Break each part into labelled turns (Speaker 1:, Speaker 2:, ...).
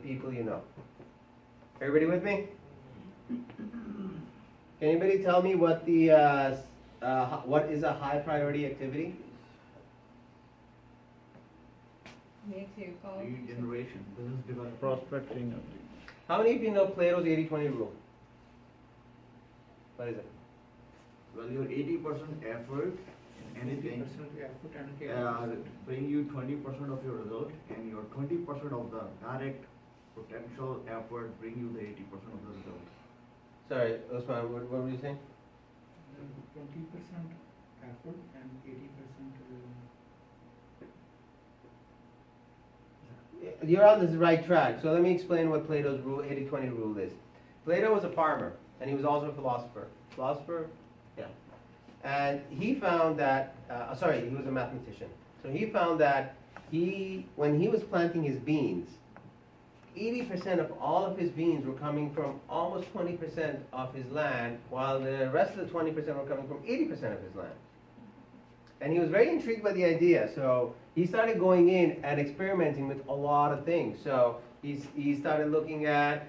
Speaker 1: people you know. Everybody with me? Can anybody tell me what what is a high priority activity?
Speaker 2: Makes you call.
Speaker 3: Lead generation, business development.
Speaker 4: Prospecting.
Speaker 1: How many of you know Plato's 80-20 rule? What is it?
Speaker 3: Well, your 80% effort in anything bring you 20% of your result, and your 20% of the direct potential effort bring you the 80% of the result.
Speaker 1: Sorry, Usman, what were you saying?
Speaker 5: 20% effort and 80%
Speaker 1: You're on the right track. So let me explain what Plato's rule, 80-20 rule is. Plato was a farmer, and he was also a philosopher. Philosopher? Yeah. And he found that, he was a mathematician. So he found that when he was planting his beans, 80% of all of his beans were coming from almost 20% of his land, while the rest of the 20% were coming from 80% of his land. And he was very intrigued by the idea, so he started going in and experimenting with a lot of things. So he started looking at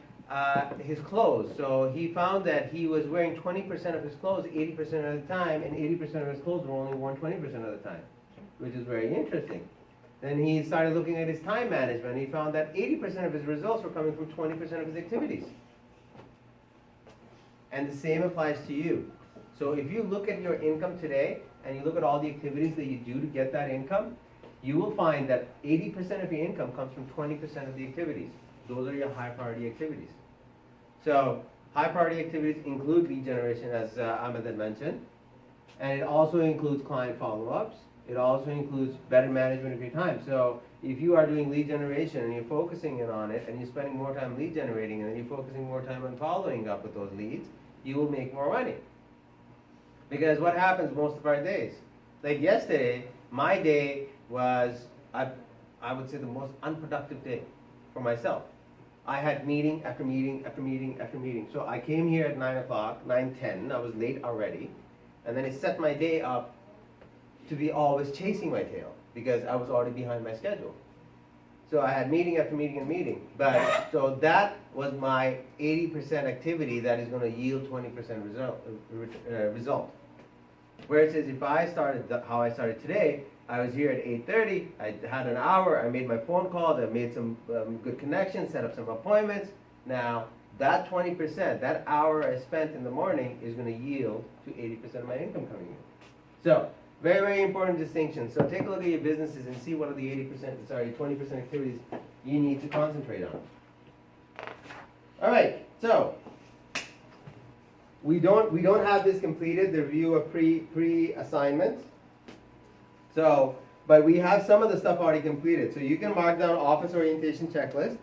Speaker 1: his clothes. So he found that he was wearing 20% of his clothes 80% of the time, and 80% of his clothes were only worn 20% of the time, which is very interesting. Then he started looking at his time management. He found that 80% of his results were coming from 20% of his activities. And the same applies to you. So if you look at your income today, and you look at all the activities that you do to get that income, you will find that 80% of your income comes from 20% of the activities. Those are your high priority activities. So high priority activities include lead generation, as Ahmed had mentioned, and it also includes client follow-ups. It also includes better management of your time. So if you are doing lead generation and you're focusing in on it, and you're spending more time lead generating, and then you're focusing more time on following up with those leads, you will make more money. Because what happens most of our days? Like yesterday, my day was, I would say, the most unproductive day for myself. I had meeting after meeting after meeting after meeting. So I came here at 9 o'clock, 9:10, I was late already. And then I set my day up to be always chasing my tail because I was already behind my schedule. So I had meeting after meeting and meeting. So that was my 80% activity that is going to yield 20% result. Whereas if I started how I started today, I was here at 8:30, I had an hour, I made my phone calls, I made some good connections, set up some appointments. Now, that 20%, that hour I spent in the morning is going to yield to 80% of my income coming in. So, very, very important distinction. So take a look at your businesses and see what are the 20% activities you need to concentrate on. All right, so we don't have this completed, the review of pre-assignments. So, but we have some of the stuff already completed. So you can mark down office orientation checklist.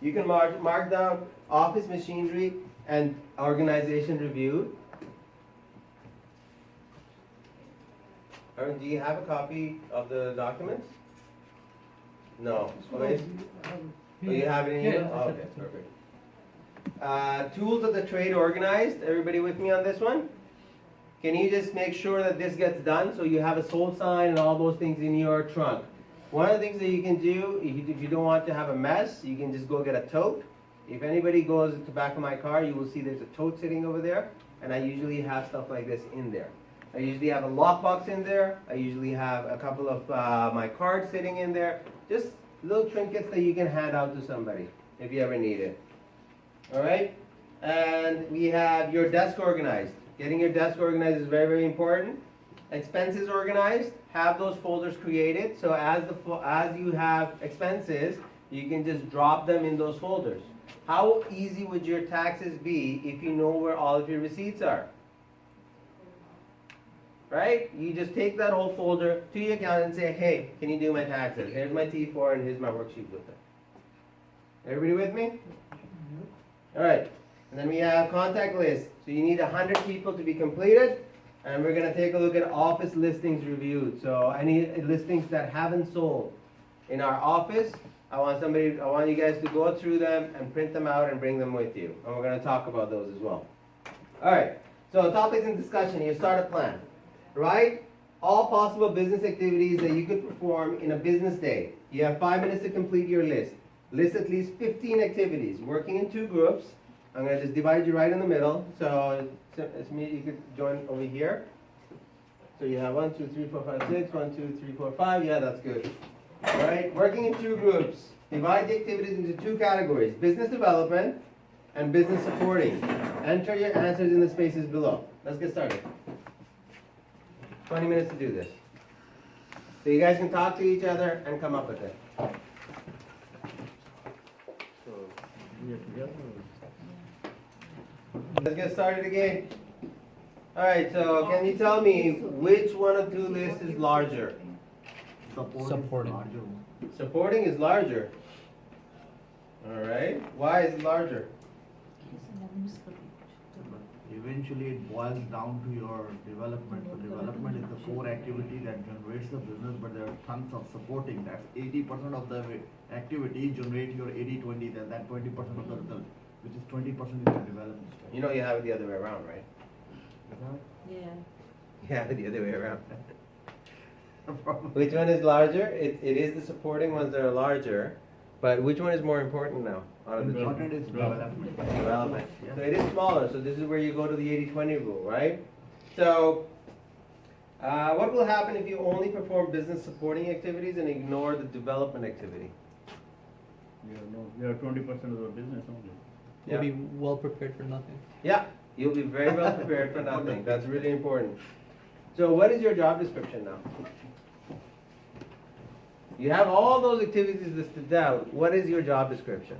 Speaker 1: You can mark down office machinery and organization review. Arun, do you have a copy of the documents? No. Okay. Oh, you have it in email? Oh, okay, perfect. Tools of the trade organized. Everybody with me on this one? Can you just make sure that this gets done so you have a sold sign and all those things in your trunk? One of the things that you can do, if you don't want to have a mess, you can just go get a tote. If anybody goes to the back of my car, you will see there's a tote sitting over there, and I usually have stuff like this in there. I usually have a lockbox in there. I usually have a couple of my cards sitting in there. Just little trinkets that you can hand out to somebody if you ever need it. All right? And we have your desk organized. Getting your desk organized is very, very important. Expenses organized. Have those folders created. So as you have expenses, you can just drop them in those folders. How easy would your taxes be if you know where all of your receipts are? Right? You just take that whole folder to your accountant and say, hey, can you do my taxes? Here's my T4 and here's my worksheet with it. Everybody with me? All right. And then we have contact list. So you need 100 people to be completed. And we're going to take a look at office listings reviewed. So any listings that haven't sold in our office, I want you guys to go through them and print them out and bring them with you. And we're going to talk about those as well. All right. So topics in discussion. You start a plan. Right? All possible business activities that you could perform in a business day. You have 5 minutes to complete your list. list at least 15 activities, working in 2 groups. I'm gonna just divide you right in the middle, so it's me, you could join over here. So you have 1, 2, 3, 4, 5, 6, 1, 2, 3, 4, 5, yeah, that's good. All right, working in 2 groups. Divide the activities into 2 categories, business development and business supporting. Enter your answers in the spaces below. Let's get started. 20 minutes to do this. So you guys can talk to each other and come up with it. Let's get started again. Alright, so can you tell me which one of 2 lists is larger?
Speaker 3: Supporting. Larger.
Speaker 1: Supporting is larger. Alright, why is it larger?
Speaker 3: But eventually it boils down to your development. So development is the core activity that generates the business, but there are tons of supporting. That's 80% of the activity generate your 80-20, that 20% of the result, which is 20% is the development.
Speaker 1: You know you have it the other way around, right?
Speaker 2: Yeah.
Speaker 1: You have it the other way around.
Speaker 3: Probably.
Speaker 1: Which one is larger? It is the supporting ones that are larger, but which one is more important now? Out of the two?
Speaker 3: Important is development.
Speaker 1: Development.
Speaker 3: Yeah.
Speaker 1: So it is smaller, so this is where you go to the 80-20 rule, right? So, what will happen if you only perform business supporting activities and ignore the development activity?
Speaker 4: You are 20% of the business only.
Speaker 1: Yeah.
Speaker 6: You'll be well prepared for nothing.
Speaker 1: Yeah, you'll be very well prepared for nothing. That's really important. So what is your job description now? You have all those activities listed out. What is your job description?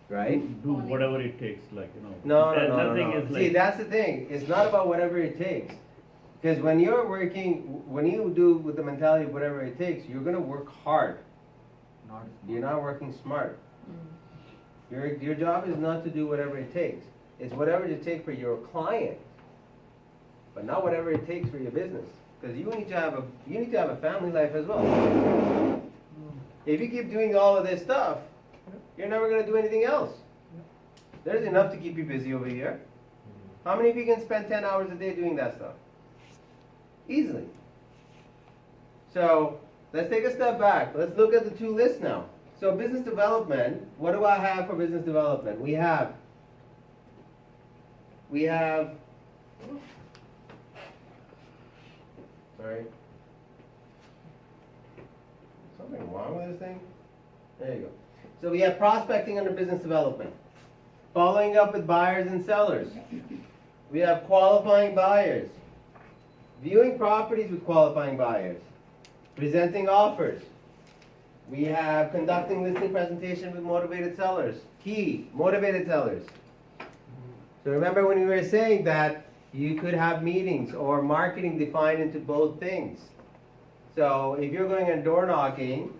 Speaker 1: Right?
Speaker 4: Do whatever it takes, like,
Speaker 1: No.
Speaker 4: Nothing is like.
Speaker 1: See, that's the thing. It's not about whatever it takes. Because when you're working, when you do with the mentality of whatever it takes, you're going to work hard. You're not working smart. Your job is not to do whatever it takes. It's whatever it takes for your client, but not whatever it takes for your business. Because you need to have a family life as well. If you keep doing all of this stuff, you're never going to do anything else. There's enough to keep you busy over here. How many of you can spend 10 hours a day doing that stuff? Easily. So let's take a step back. Let's look at the 2 lists now. So business development, what do I have for business development? We have sorry. Something wrong with this thing? There you go. So we have prospecting under business development. Following up with buyers and sellers. We have qualifying buyers. Viewing properties with qualifying buyers. Presenting offers. We have conducting listing presentation with motivated sellers. Key, motivated sellers. So remember when we were saying that you could have meetings or marketing defined into both things. So if you're going and door knocking,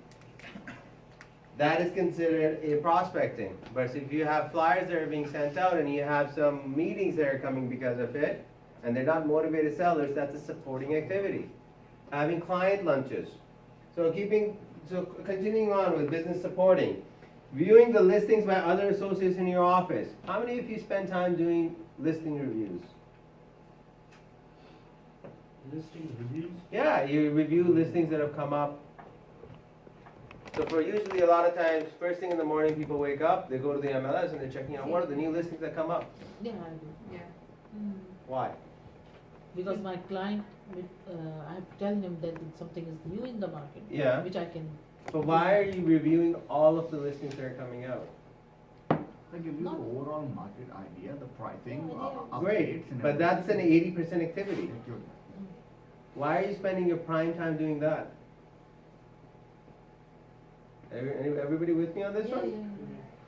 Speaker 1: that is considered a prospecting. But if you have flyers that are being sent out and you have some meetings that are coming because of it, and they're not motivated sellers, that's a supporting activity. Having client lunches. So continuing on with business supporting. Viewing the listings by other associates in your office. How many of you spend time doing listing reviews?
Speaker 4: Listing reviews?
Speaker 1: Yeah, you review listings that have come up. So for usually a lot of times, first thing in the morning, people wake up, they go to the MLS and they're checking out what are the new listings that come up.
Speaker 7: Yeah, I do.
Speaker 2: Yeah.
Speaker 1: Why?
Speaker 7: Because my client, I have to tell him that something is new in the market.
Speaker 1: Yeah.
Speaker 7: Which I can.
Speaker 1: But why are you reviewing all of the listings that are coming out?
Speaker 3: They give you the overall market idea, the pricing, updates.
Speaker 1: Great,
Speaker 3: and
Speaker 1: but that's an
Speaker 3: everything.
Speaker 1: 80% activity.
Speaker 3: Thank you.
Speaker 1: Why are you spending your prime time doing that? Everybody with me on this
Speaker 7: Yeah,
Speaker 1: one?
Speaker 7: yeah.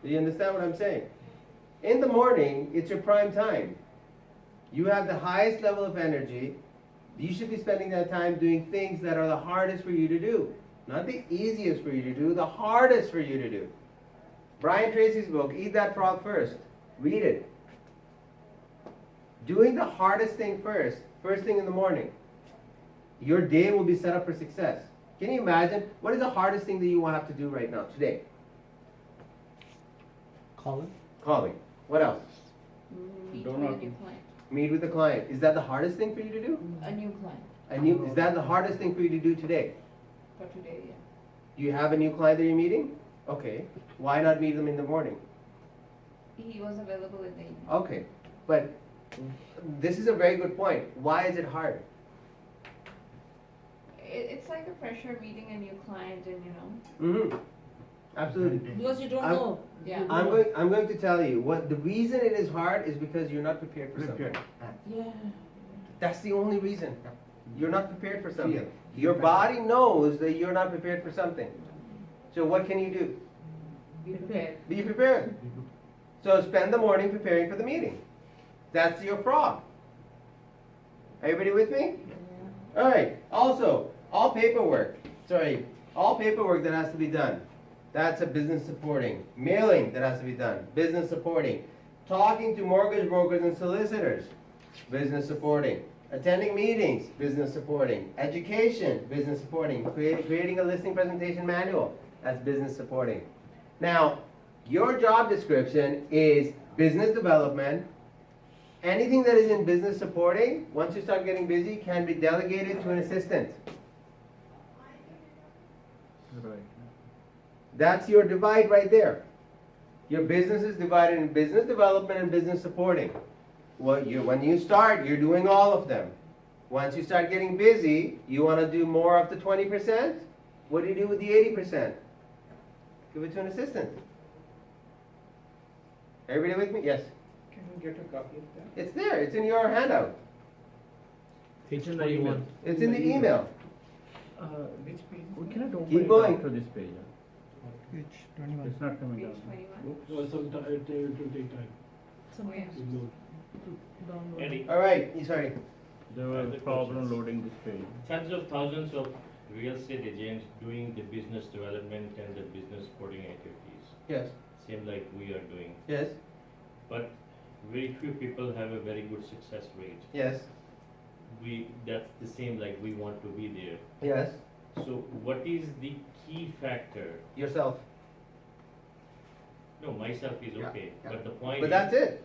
Speaker 1: Do you understand what I'm saying? In the morning, it's your prime time. You have the highest level of energy. You should be spending that time doing things that are the hardest for you to do. Not the easiest for you to do, the hardest for you to do. Brian Tracy's book, Eat That Frog First. Read it. Doing the hardest thing first thing in the morning. Your day will be set up for success. Can you imagine? What is the hardest thing that you will have to do right now, today?
Speaker 6: Colin?
Speaker 1: Calling. What else?
Speaker 2: Meet
Speaker 4: Door
Speaker 2: with a new
Speaker 4: knocking.
Speaker 2: client.
Speaker 1: Meet with the client. Is that the hardest thing for you to do?
Speaker 2: A new client
Speaker 1: Is that the hardest thing for you to do today?
Speaker 2: for today, yeah.
Speaker 1: You have a new client that you're meeting? Okay, why not meet them in the morning?
Speaker 2: He was available in the evening.
Speaker 1: Okay, but this is a very good point. Why is it hard?
Speaker 2: It's like a pressure meeting a new client and, you know.
Speaker 1: Mm-hmm. Absolutely.
Speaker 7: Because you don't
Speaker 1: I'm-
Speaker 7: know.
Speaker 2: Yeah.
Speaker 7: You
Speaker 1: I'm
Speaker 7: don't
Speaker 1: going, I'm going to tell you, what the reason it is hard is because you're not prepared for something.
Speaker 3: Prepared.
Speaker 7: Yeah.
Speaker 1: That's the only reason. You're not prepared for something.
Speaker 3: Fear.
Speaker 1: Your body knows that you're not prepared for something. So what can you do?
Speaker 2: Be prepared.
Speaker 1: Be prepared. So spend the morning preparing for the meeting. That's your frog. Everybody with me?
Speaker 7: Yeah.
Speaker 1: Alright, also, all paperwork that has to be done. That's a business supporting. Mailing that has to be done, business supporting. Talking to mortgage brokers and solicitors, business supporting. Attending meetings, business supporting. Education, business supporting. Creating a listing presentation manual, that's business supporting. Now, your job description is business development. Anything that is in business supporting, once you start getting busy, can be delegated to an assistant.
Speaker 4: Right.
Speaker 1: That's your divide right there. Your business is divided in business development and business supporting. When you start, you're doing all of them. Once you start getting busy, you want to do more of the 20%? What do you do with the 80%? Give it to an assistant. Everybody with me? Yes.
Speaker 5: Can we get a copy of that?
Speaker 1: It's there. It's in your handout.
Speaker 4: It's in the email.
Speaker 1: It's in the email.
Speaker 5: Which page?
Speaker 4: We cannot open
Speaker 1: Keep
Speaker 4: it
Speaker 1: going.
Speaker 4: after this page.
Speaker 5: Page 21.
Speaker 4: It's not coming
Speaker 2: Page
Speaker 4: down.
Speaker 2: 21.
Speaker 6: No, sometime it will take time
Speaker 7: Sometimes
Speaker 6: to load.
Speaker 7: to download.
Speaker 8: Eddie,
Speaker 1: All right. Sorry.
Speaker 4: There was a problem loading this page.
Speaker 8: tens of thousands of real estate agents doing the business development and the business supporting activities,
Speaker 1: Yes.
Speaker 8: same like we are doing.
Speaker 1: Yes.
Speaker 8: But very few people have a very good success rate.
Speaker 1: Yes.
Speaker 8: That's the same like we want to be there.
Speaker 1: Yes.
Speaker 8: So what is the key factor?
Speaker 1: Yourself.
Speaker 8: No, myself is
Speaker 3: Yeah,
Speaker 8: okay,
Speaker 3: yeah.
Speaker 8: but the point
Speaker 1: But
Speaker 8: is
Speaker 1: that's it.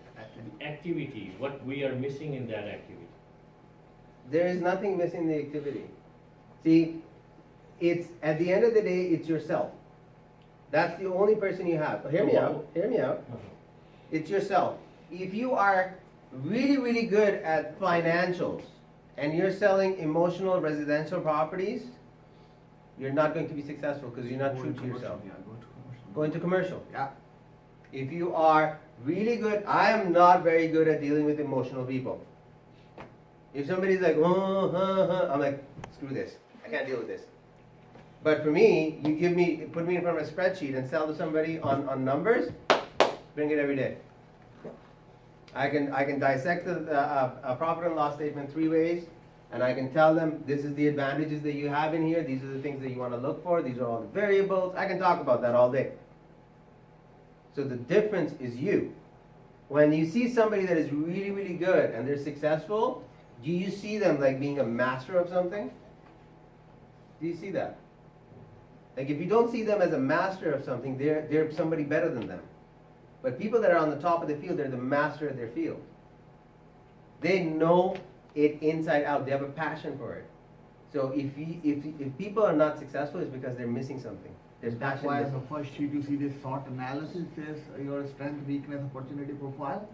Speaker 8: activity, what we are missing in that activity.
Speaker 1: There is nothing missing in the activity. See, it's at the end of the day, it's yourself. That's the only person you have. Hear me out. Hear me out. It's yourself. If you are really, really good at financials and you're selling emotional residential properties, you're not going to be successful because you're not
Speaker 3: Go
Speaker 1: true
Speaker 3: into
Speaker 1: to yourself.
Speaker 3: commercial, yeah, go to commercial.
Speaker 1: Go into commercial.
Speaker 3: Yeah.
Speaker 1: If you are really good, I am not very good at dealing with emotional people. If somebody's like, I'm like, screw this. I can't deal with this. But for me, put me in front of a spreadsheet and sell to somebody on numbers, bring it every day. I can dissect a profit and loss statement 3 ways, and I can tell them this is the advantages that you have in here, these are the things that you want to look for, these are all the variables. I can talk about that all day. So the difference is you. When you see somebody that is really, really good and they're successful, do you see them like being a master of something? Do you see that? Like if you don't see them as a master of something, they're somebody better than them. But people that are on the top of the field, they're the master of their field. They know it inside out. They have a passion for it. So if people are not successful, it's because they're missing something. There's
Speaker 3: That's
Speaker 1: passion
Speaker 3: why on
Speaker 1: missing.
Speaker 3: the first sheet you see this SWOT analysis says your strength, weakness, opportunity profile,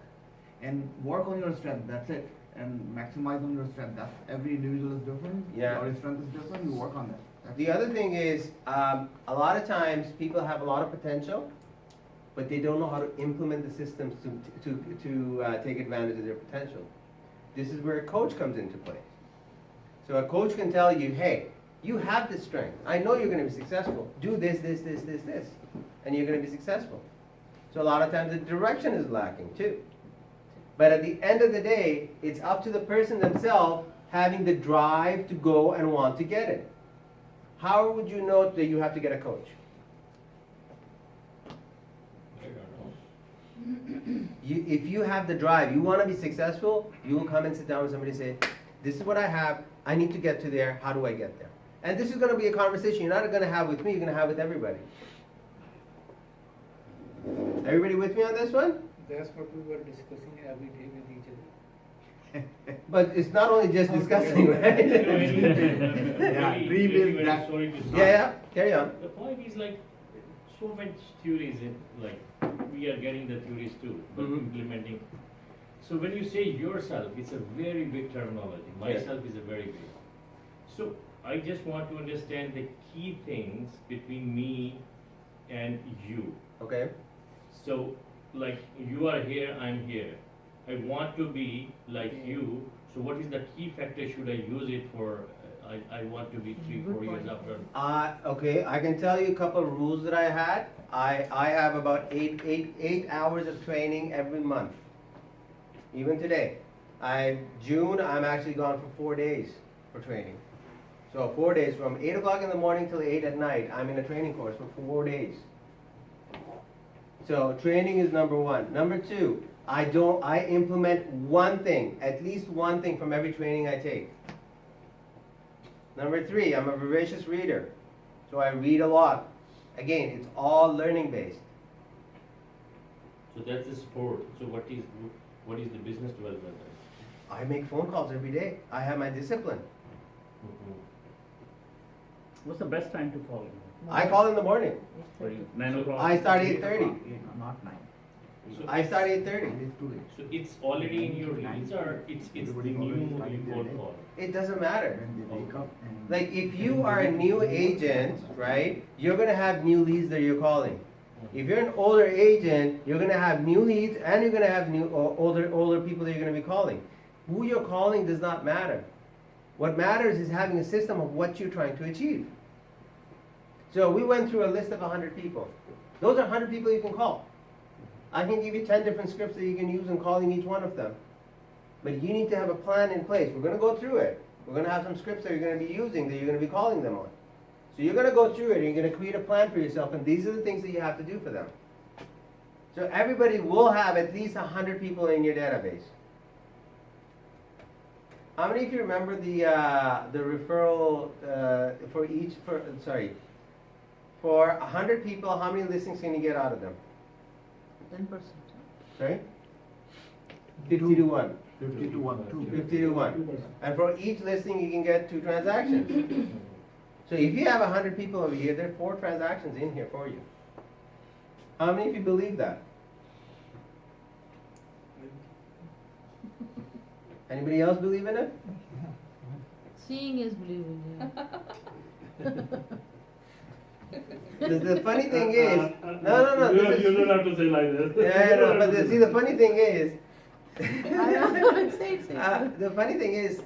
Speaker 3: and work on your strength. That's it, and maximize on your strength. That's every individual is different.
Speaker 1: Yeah.
Speaker 3: Your strength is different. You work on that. That's
Speaker 1: The other thing is, a lot of times people have a lot of potential, but they don't know how to implement the systems to take advantage of their potential. This is where a coach comes into play. So a coach can tell you, hey, you have this strength. I know you're going to be successful. Do this, this, this, this, this, and you're going to be successful. So a lot of times the direction is lacking too. But at the end of the day, it's up to the person themselves having the drive to go and want to get it. How would you know that you have to get a coach?
Speaker 8: I don't know.
Speaker 1: If you have the drive, you want to be successful, you will come and sit down with somebody and say, this is what I have, I need to get to there, how do I get there? And this is going to be a conversation you're not going to have with me, you're going to have with everybody. Everybody with me on this one?
Speaker 5: That's what we were discussing every day with each other.
Speaker 1: But it's not only just discussing, right?
Speaker 3: Yeah, dream is that-
Speaker 8: Sorry to say.
Speaker 1: Yeah, carry on.
Speaker 8: The point is like, so much theories in, like, we are getting the theories too, but
Speaker 1: Mhm.
Speaker 8: implementing. So when you say yourself, it's a very big terminology. Myself is a very big. So I just want to understand the key things between me and you.
Speaker 1: Okay.
Speaker 8: So, like, you are here, I'm here. I want to be like you. So what is the key factor should I use it for? I want to be 3-4 years after.
Speaker 1: Okay, I can tell you a couple of rules that I had. I have about eight hours of training every month. Even today. June, I'm actually gone for 4 days for training. So 4 days, from 8 o'clock in the morning till 8 at night, I'm in a training course for 4 days. So training is number one. Number two, I implement one thing, at least one thing from every training I take. Number three, I'm a voracious reader. So I read a lot. Again, it's all learning based.
Speaker 8: So that's the sport. So what is the business development?
Speaker 1: I make phone calls every day. I have my discipline.
Speaker 4: What's the best time to call?
Speaker 1: I call in the morning.
Speaker 4: For you, 9 o'clock?
Speaker 1: I start 8:30.
Speaker 3: Not 9.
Speaker 8: So
Speaker 1: I start 8:30.
Speaker 3: It is too late.
Speaker 8: So it's already in your leads or it's the
Speaker 3: Everybody
Speaker 8: new
Speaker 3: already started
Speaker 8: you
Speaker 3: their
Speaker 8: cold
Speaker 3: day.
Speaker 8: call?
Speaker 1: It doesn't matter.
Speaker 3: When they wake up and.
Speaker 1: Like if you are a new agent, right, you're gonna have new leads that you're calling. If you're an older agent, you're gonna have new leads and you're gonna have new older people that you're gonna be calling. Who you're calling does not matter. What matters is having a system of what you're trying to achieve. So we went through a list of 100 people. Those are 100 people you can call. I can give you 10 different scripts that you can use in calling each one of them. But you need to have a plan in place. We're gonna go through it. We're gonna have some scripts that you're gonna be using that you're gonna be calling them on. So you're gonna go through it and you're gonna create a plan for yourself, and these are the things that you have to do for them. So everybody will have at least 100 people in your database. How many of you remember the referral for 100 people, how many listings can you get out of them?
Speaker 7: 10%.
Speaker 1: Sorry? 50 to 1.
Speaker 3: 50 to 1, 2.
Speaker 1: 50 to 1. And for each listing, you can get 2 transactions. So if you have 100 people over here, there are 4 transactions in here for you. How many of you believe that? Anybody else believe in it?
Speaker 7: Seeing is believing, yeah.
Speaker 1: The funny thing is, no.
Speaker 6: You don't have to say like that.
Speaker 1: Yeah, no, but see, the funny thing is,
Speaker 7: I know, say it.
Speaker 1: the funny thing is,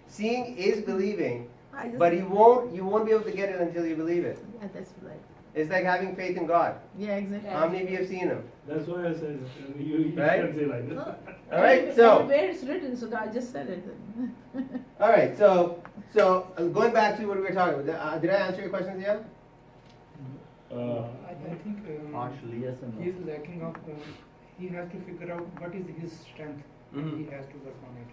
Speaker 1: seeing is believing,
Speaker 7: I just-
Speaker 1: but you won't be able to get it until you believe it.
Speaker 7: Yeah, that's right.
Speaker 1: It's like having faith in God.
Speaker 7: Yeah, exactly.
Speaker 1: How many of you have seen Him?
Speaker 6: That's why I said, you
Speaker 1: Right?
Speaker 6: can't say like that.
Speaker 7: No,
Speaker 1: All right, so-
Speaker 7: where it's written, so I just said it.
Speaker 1: All right, so going back to what we were talking about, did I answer your questions yet?
Speaker 5: I think
Speaker 3: Partially.
Speaker 4: Yes and no.
Speaker 5: he is lacking of, he has to figure out what is his strength. He has to work on it.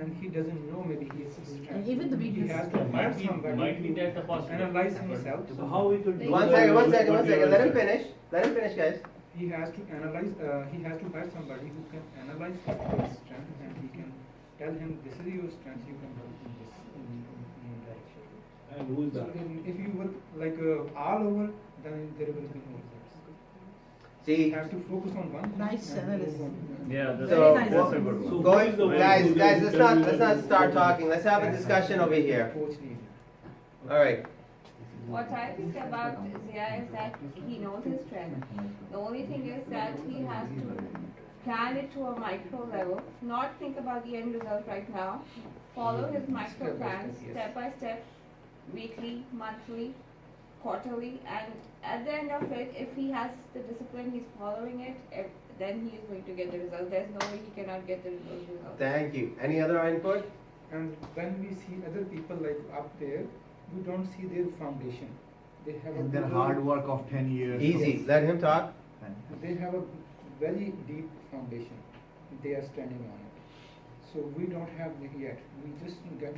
Speaker 5: And he doesn't know maybe his strength.
Speaker 7: And even the
Speaker 5: He
Speaker 7: weaknesses.
Speaker 5: has to
Speaker 8: Might
Speaker 5: find
Speaker 8: be
Speaker 5: somebody
Speaker 8: that the
Speaker 5: to
Speaker 8: possibility.
Speaker 5: analyze himself.
Speaker 6: So how we could do
Speaker 1: One
Speaker 6: that?
Speaker 1: second.
Speaker 6: What you
Speaker 1: Let him
Speaker 6: understand?
Speaker 1: finish. Let him finish, guys.
Speaker 5: He has to analyze, he has to find somebody who can analyze his strength and he can tell him this is your strength, you can work in this direction.
Speaker 6: And who is
Speaker 5: So
Speaker 6: that?
Speaker 5: then if you work like all over, then there will be no results. You
Speaker 1: See,
Speaker 5: have to focus on one thing.
Speaker 7: Nice
Speaker 5: and
Speaker 7: analysis.
Speaker 5: move on.
Speaker 4: Yeah, that's,
Speaker 1: So,
Speaker 7: nice.
Speaker 4: that's a good one.
Speaker 6: So
Speaker 1: going,
Speaker 6: who is the one
Speaker 1: guys,
Speaker 6: who
Speaker 1: let's
Speaker 6: can tell you
Speaker 1: not
Speaker 6: that
Speaker 1: start
Speaker 6: this-
Speaker 1: talking. Let's have a discussion over here.
Speaker 5: Coach needs.
Speaker 1: All right.
Speaker 2: What I think about Zia is that he knows his strength. The only thing is that he has to plan it to a micro level, not think about the end result right now. Follow his micro
Speaker 5: Step by
Speaker 2: plans,
Speaker 5: step, yes.
Speaker 2: step by step, weekly, monthly, quarterly, and at the end of it, if he has the discipline, he's following it, then he is going to get the result. There's no way he cannot get those results.
Speaker 1: Thank you. Any other input?
Speaker 5: And when we see other people like up there, we don't see their foundation. They have
Speaker 3: And
Speaker 5: a
Speaker 3: their
Speaker 5: good-
Speaker 3: hard work of 10 years.
Speaker 1: Easy. Let him talk.
Speaker 5: They have a very deep foundation. They are standing on it. So we don't have it yet. We just got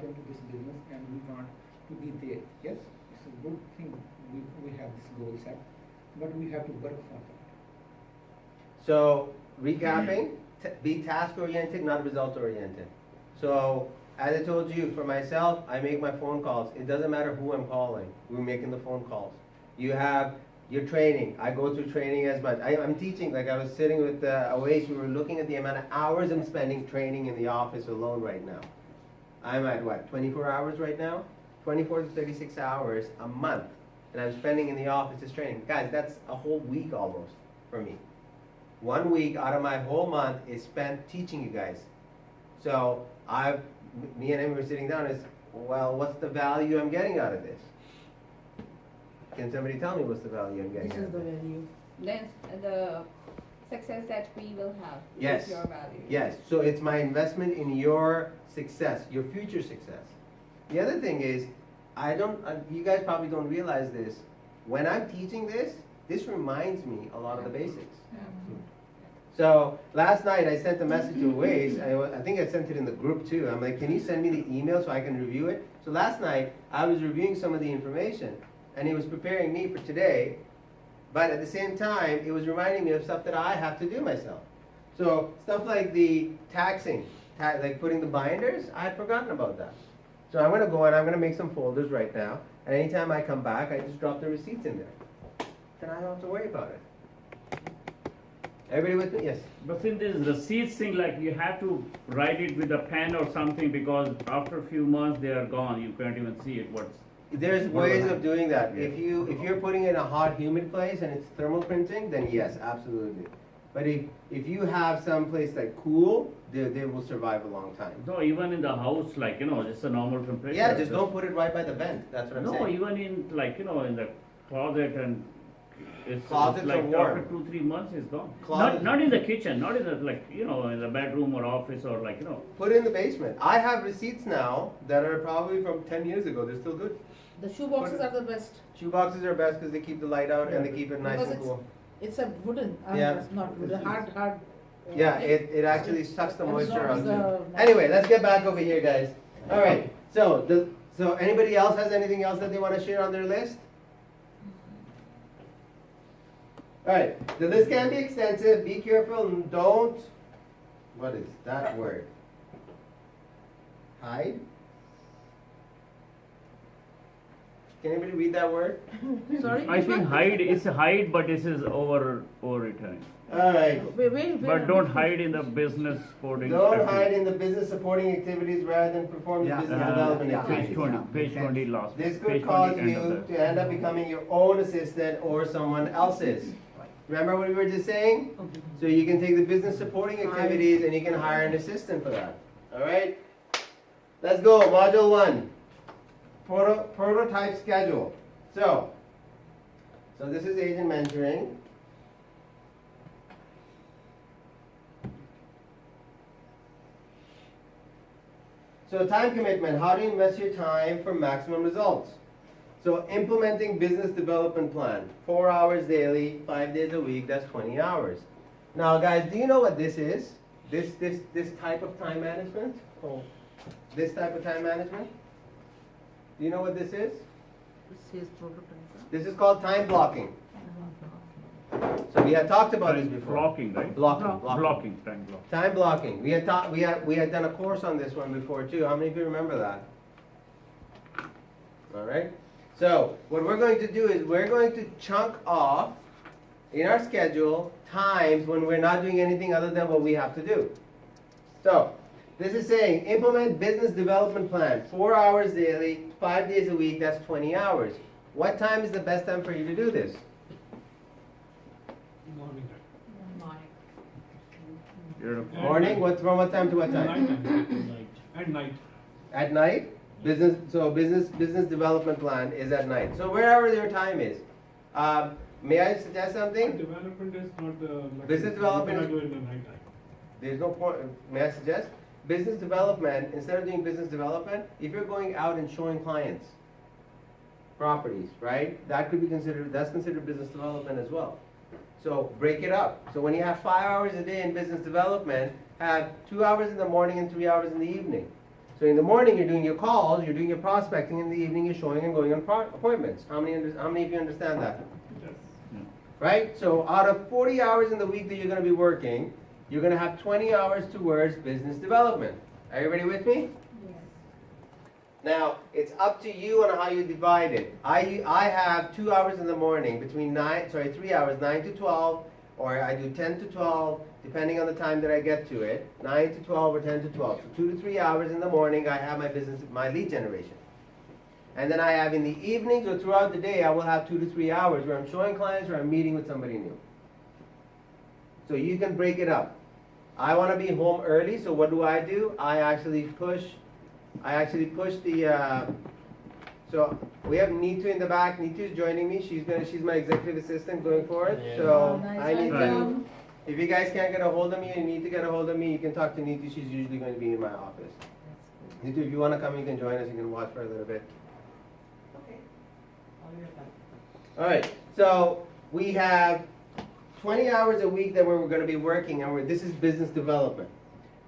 Speaker 5: into this business and we want to be there. Yes, it's a good thing. We have this goal set, but we have to work for that.
Speaker 1: So, recapping, be task oriented, not result oriented. So, as I told you, for myself, I make my phone calls. It doesn't matter who I'm calling. We're making the phone calls. You have your training. I go through training as much. I'm teaching, like I was sitting with Awais, we were looking at the amount of hours I'm spending training in the office alone right now. I'm at what, 24 hours right now? 24 to 36 hours a month. And I'm spending in the office as training. Guys, that's a whole week almost for me. 1 week out of my whole month is spent teaching you guys. So me and him were sitting down is, well, what's the value I'm getting out of this? Can somebody tell me what's the value I'm getting
Speaker 7: This
Speaker 1: out
Speaker 7: is
Speaker 1: of
Speaker 7: the
Speaker 1: this?
Speaker 7: value.
Speaker 2: Then the success that we will have
Speaker 1: Yes.
Speaker 2: is your value.
Speaker 1: Yes, so it's my investment in your success, your future success. The other thing is, you guys probably don't realize this. When I'm teaching this reminds me a lot of the basics. So last night I sent a message to Waze. I think I sent it in the group too. I'm like, can you send me the email so I can review it? So last night I was reviewing some of the information, and he was preparing me for today. But at the same time, it was reminding me of stuff that I have to do myself. So stuff like the taxing, like putting the binders, I had forgotten about that. So I'm going to go and I'm going to make some folders right now. And anytime I come back, I just drop the receipts in there. Then I don't have to worry about it. Everybody with me? Yes.
Speaker 4: But in this receipts thing, like you have to write it with a pen or something, because after a few months they are gone, you can't even see it, what's.
Speaker 1: There's
Speaker 4: What
Speaker 1: ways
Speaker 4: about
Speaker 1: of doing that.
Speaker 4: Yeah.
Speaker 1: If you're putting it in a hot, humid place and it's thermal printing, then yes, absolutely. But if you have some place like cool, they will survive a long time.
Speaker 4: No, even in the house, like, just a normal temperature.
Speaker 1: Yeah, just don't put it right by the vent. That's what I'm
Speaker 4: No,
Speaker 1: saying.
Speaker 4: even in like, in the closet, and it's
Speaker 1: Closets
Speaker 4: like
Speaker 1: are warm.
Speaker 4: after 2-3 months it's gone.
Speaker 1: Closet-
Speaker 4: Not in the kitchen, not in the in the bedroom or office or
Speaker 1: Put it in the basement. I have receipts now that are probably from 10 years ago. They're still good.
Speaker 7: The shoe boxes are the best.
Speaker 1: Shoe boxes are best because they keep the light out and they keep it nice
Speaker 7: Because
Speaker 1: and cool.
Speaker 7: It's a wooden,
Speaker 1: Yeah.
Speaker 7: it's not wooden, hard.
Speaker 1: Yeah, it actually sucks the
Speaker 7: Absorbs
Speaker 1: moisture out
Speaker 7: the-
Speaker 1: too. Anyway, let's get back over here, guys. All right. So anybody else has anything else that they want to share on their list? All right. The list can be extensive. Be careful and don't. What is that word? Hide. Can anybody read that word?
Speaker 7: Sorry?
Speaker 4: I think hide, it's a hide, but this is overwritten.
Speaker 1: All right.
Speaker 7: Where?
Speaker 4: But don't hide in the business sporting.
Speaker 1: Don't
Speaker 4: activity.
Speaker 1: hide in the business supporting activities rather than perform the
Speaker 3: Yeah.
Speaker 1: business development
Speaker 3: Yeah.
Speaker 1: activities.
Speaker 4: Page 20, page 20 last.
Speaker 1: This
Speaker 4: page
Speaker 1: could
Speaker 4: 20
Speaker 1: cause
Speaker 4: end
Speaker 1: you
Speaker 4: of that.
Speaker 1: to end up becoming your own assistant or someone else's. Remember what we were just saying? So you can take the business supporting activities and you can hire an assistant for that. All right? Let's go, module 1. Prototype schedule. So this is agent mentoring. So time commitment, how to invest your time for maximum results. So implementing business development plan, 4 hours daily, 5 days a week, that's 20 hours. Now guys, do you know what this is? This type of time management? Oh, this type of time management? Do you know what this is?
Speaker 7: This is prototype.
Speaker 1: This is called time blocking. So we had talked about this before.
Speaker 4: Blocking, right?
Speaker 1: Blocking.
Speaker 4: Blocking, time blocking.
Speaker 1: Time blocking. We had done a course on this one before too. How many of you remember that? All right. So what we're going to do is we're going to chunk off in our schedule times when we're not doing anything other than what we have to do. So this is saying implement business development plan, 4 hours daily, 5 days a week, that's 20 hours. What time is the best time for you to do this?
Speaker 6: Morning.
Speaker 4: You're a-
Speaker 1: Morning? From what time to what time?
Speaker 6: At night.
Speaker 1: At night? Business development plan is at night. So wherever your time is. May I suggest something?
Speaker 6: Development is not the.
Speaker 1: Business development
Speaker 6: You
Speaker 1: is-
Speaker 6: cannot do it in the night time.
Speaker 1: There's no point. May I suggest? Business development, instead of doing business development, if you're going out and showing clients properties, right? That's considered business development as well. So break it up. So when you have 5 hours a day in business development, have 2 hours in the morning and 3 hours in the evening. So in the morning you're doing your calls, you're doing your prospecting. In the evening you're showing and going on appointments. How many of you understand that?
Speaker 6: Yes.
Speaker 1: Right? So out of 40 hours in the week that you're going to be working, you're gonna have 20 hours towards business development. Are everybody with me?
Speaker 2: Yes.
Speaker 1: Now, it's up to you on how you divide it. I have 2 hours in the morning between 3 hours, 9 to 12, or I do 10 to 12, depending on the time that I get to it, 9 to 12 or 10 to 12. So 2 to 3 hours in the morning, I have my lead generation. And then I have in the evenings or throughout the day, I will have 2 to 3 hours where I'm showing clients or I'm meeting with somebody new. So you can break it up. I want to be home early, so what do? I actually push the, so we have Neetu in the back. Neetu is joining me. She's my executive assistant going forward. So I need to, if you guys can't get a hold of me and you need to get a hold of me, you can talk to Neetu. She's usually going to be in my office. Neetu, if you want to come, you can join us. You can watch for a little bit. All right, so we have 20 hours a week that we're going to be working, and this is business development.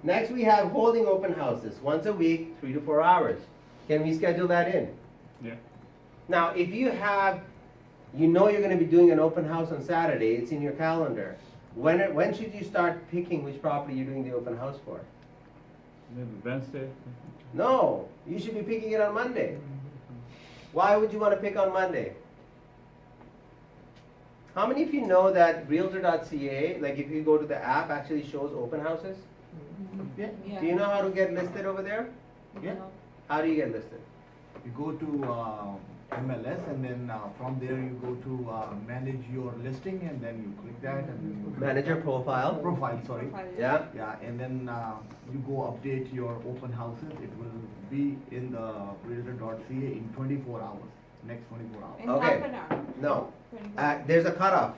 Speaker 1: Next, we have holding open houses, once a week, 3 to 4 hours. Can we schedule that in?
Speaker 4: Yeah.
Speaker 1: Now, if you know you're going to be doing an open house on Saturday, it's in your calendar. When should you start picking which property you're doing the open house for?
Speaker 4: Maybe Wednesday.
Speaker 1: No, you should be picking it on Monday. Why would you want to pick on Monday? How many of you know that Realtor.ca, like if you go to the app, actually shows open houses?
Speaker 3: Yeah,
Speaker 1: Do you know how to get listed over there?
Speaker 3: yeah.
Speaker 1: How do you get listed?
Speaker 3: You go to MLS, and then from there you go to manage your listing, and then you click that, and then you
Speaker 1: Manager profile.
Speaker 3: profile, sorry.
Speaker 1: Yeah.
Speaker 3: Yeah, and then you go update your open houses. It will be in the Realtor.ca in 24 hours. Next 24 hours.
Speaker 2: In
Speaker 1: Okay.
Speaker 2: half an hour.
Speaker 1: No.
Speaker 2: 24.
Speaker 1: There's a cutoff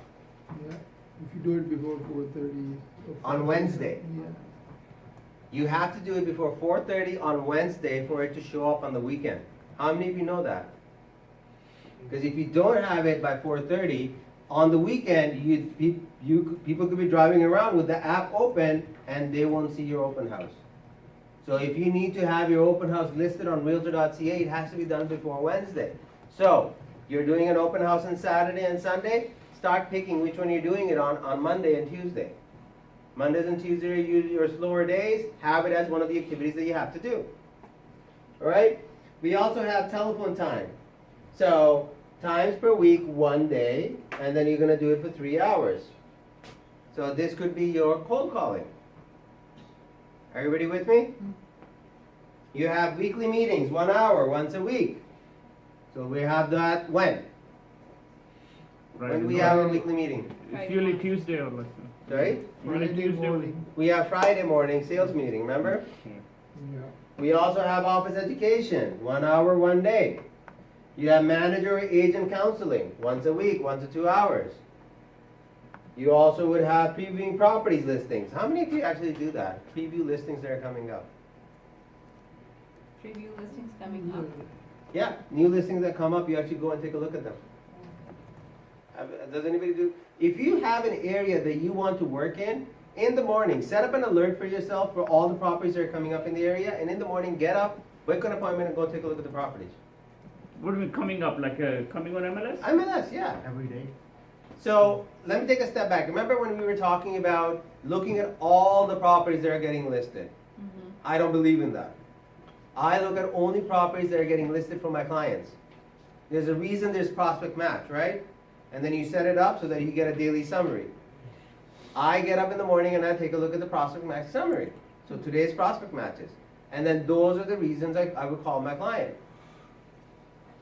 Speaker 6: Yeah, if you do it before 4:30.
Speaker 1: on Wednesday.
Speaker 6: Yeah.
Speaker 1: You have to do it before 4:30 on Wednesday for it to show up on the weekend. How many of you know that? Because if you don't have it by 4:30 on the weekend, people could be driving around with the app open and they won't see your open house. So if you need to have your open house listed on Realtor.ca, it has to be done before Wednesday. So you're doing an open house on Saturday and Sunday. Start picking which one you're doing it on Monday and Tuesday. Mondays and Tuesdays are usually your slower days. Have it as one of the activities that you have to do. All right? We also have telephone time. So times per week, 1 day, and then you're going to do it for 3 hours. So this could be your cold calling. Are everybody with me? You have weekly meetings, 1 hour, once a week. So we have that when? When do we have a weekly meeting?
Speaker 4: It's usually Tuesday or like.
Speaker 1: Sorry?
Speaker 4: Friday, Tuesday.
Speaker 1: We have Friday morning sales meeting, remember?
Speaker 6: Yeah.
Speaker 1: We also have office education, 1 hour, 1 day. You have manager or agent counseling, once a week, 1 to 2 hours. You also would have previewing properties listings. How many of you actually do that? Preview listings that are coming up.
Speaker 2: Preview listings coming up.
Speaker 1: Yeah, new listings that come up, you actually go and take a look at them. Does anybody do? If you have an area that you want to work in the morning, set up an alert for yourself for all the properties that are coming up in the area, and in the morning, get up, book an appointment, and go take a look at the properties.
Speaker 4: What do you mean coming up? Like coming on MLS?
Speaker 1: MLS, yeah.
Speaker 3: Every day.
Speaker 1: So let me take a step back. Remember when we were talking about looking at all the properties that are getting listed?
Speaker 2: Mm-hmm.
Speaker 1: I don't believe in that. I look at only properties that are getting listed for my clients. There's a reason there's prospect match, right? And then you set it up so that you get a daily summary. I get up in the morning and I take a look at the prospect match summary. So today's prospect matches. And then those are the reasons I would call my client.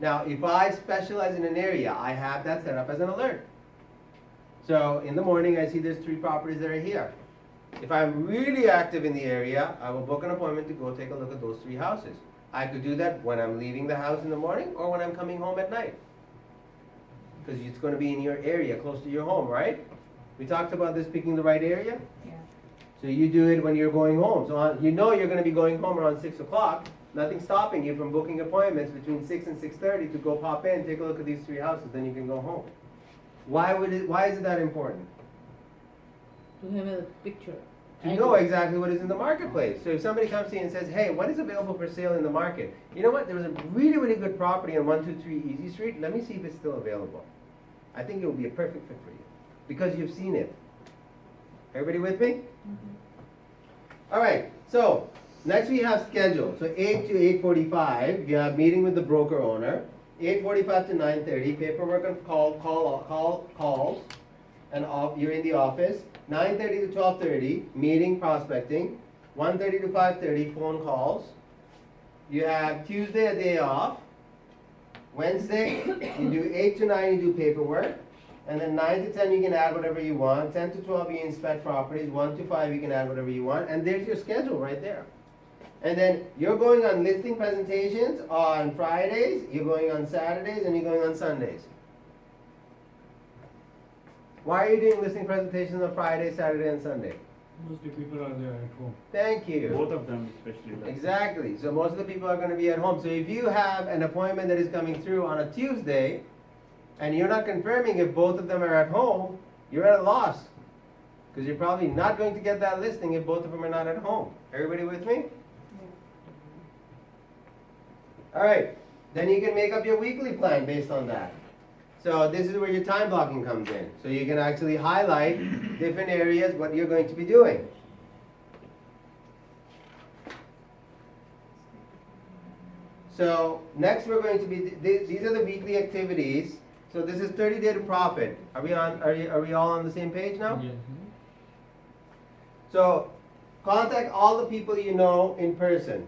Speaker 1: Now, if I specialize in an area, I have that set up as an alert. So in the morning, I see there's 3 properties that are here. If I'm really active in the area, I will book an appointment to go take a look at those 3 houses. I could do that when I'm leaving the house in the morning or when I'm coming home at night. Because it's going to be in your area, close to your home, right? We talked about this, picking the right area.
Speaker 2: Yeah.
Speaker 1: So you do it when you're going home. So you know you're going to be going home around 6 o'clock. Nothing's stopping you from booking appointments between 6 and 6:30 to go pop in, take a look at these 3 houses, then you can go home. Why is it that important?
Speaker 7: To have a picture.
Speaker 1: To know exactly what is in the marketplace. So if somebody comes to you and says, hey, what is available for sale in the market? You know what? There was a really, really good property on 123 Easy Street. Let me see if it's still available. I think it will be a perfect fit for you because you've seen it. Everybody with me? All right, so next we have schedule. So 8 to 8:45, you have meeting with the broker owner. 8:45 to 9:30, paperwork and calls, and you're in the office. 9:30 to 12:30, meeting prospecting. 1:30 to 5:30, phone calls. You have Tuesday a day off. Wednesday, you do 8 to 9, you do paperwork. And then 9 to 10, you can add whatever you want. 10 to 12, you inspect properties. 1 to 5, you can add whatever you want. And there's your schedule right there. And then you're going on listing presentations on Fridays, you're going on Saturdays, and you're going on Sundays. Why are you doing listing presentations on Friday, Saturday, and Sunday?
Speaker 9: Mostly people are there at home.
Speaker 1: Thank you.
Speaker 4: Both of them especially. like-
Speaker 1: Exactly. So most of the people are going to be at home. So if you have an appointment that is coming through on a Tuesday, and you're not confirming if both of them are at home, you're at a loss. Because you're probably not going to get that listing if both of them are not at home. Everybody with me? All right. Then you can make up your weekly plan based on that. So this is where your time blocking comes in. So you can actually highlight different areas what you're going to be doing. So next we're going to be, these are the weekly activities. So this is 30 day to profit. Are we all on the same page now?
Speaker 9: Yeah.
Speaker 1: So contact all the people you know in person.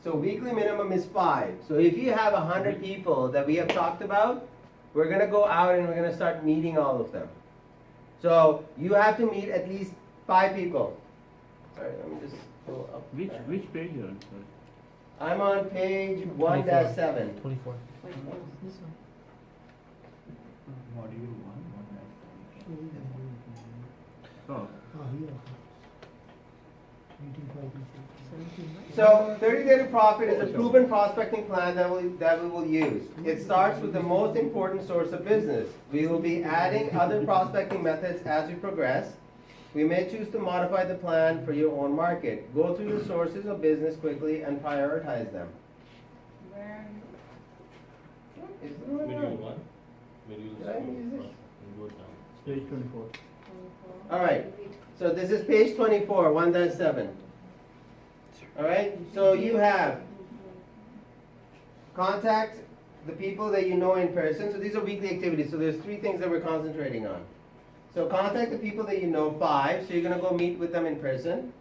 Speaker 1: So weekly minimum is 5. So if you have 100 people that we have talked about, we're gonna go out and we're gonna start meeting all of them. So you have to meet at least 5 people. Sorry, let me just pull up.
Speaker 4: Which page you're on? Sorry.
Speaker 1: I'm on page 1-7.
Speaker 7: 24. This one.
Speaker 3: Module 1.
Speaker 4: Oh,
Speaker 6: Here. Meeting 5 people.
Speaker 7: 17, right?
Speaker 1: So 30 day to profit is a proven prospecting plan that we will use. It starts with the most important source of business. We will be adding other prospecting methods as we progress. We may choose to modify the plan for your own market. Go through the sources of business quickly and prioritize them.
Speaker 2: Where
Speaker 1: Is it going
Speaker 8: Module
Speaker 1: on?
Speaker 8: 1, module
Speaker 1: Did I use this?
Speaker 8: go down.
Speaker 4: page 24.
Speaker 1: All right. So this is page 24, 1-7. All right. So you have contact the people that you know in person. So these are weekly activities. So there's 3 things that we're concentrating on. So contact the people that you know, 5. So you're gonna go meet with them in person.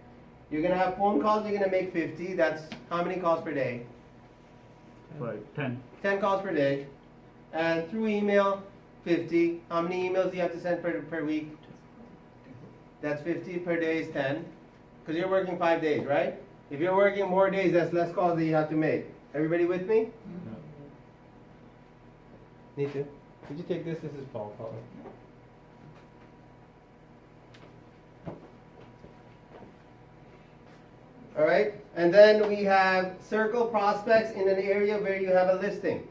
Speaker 1: You're gonna have phone calls. You're gonna make 50. That's how many calls per day?
Speaker 4: 10.
Speaker 1: 10 calls per day. And through email, 50. How many emails do you have to send per week? That's 50 per day is 10. Because you're working 5 days, right? If you're working more days, that's less calls that you have to make. Everybody with me? Need to. Did you take this? This is Paul calling. All right. And then we have circle prospects in an area where you have a listing.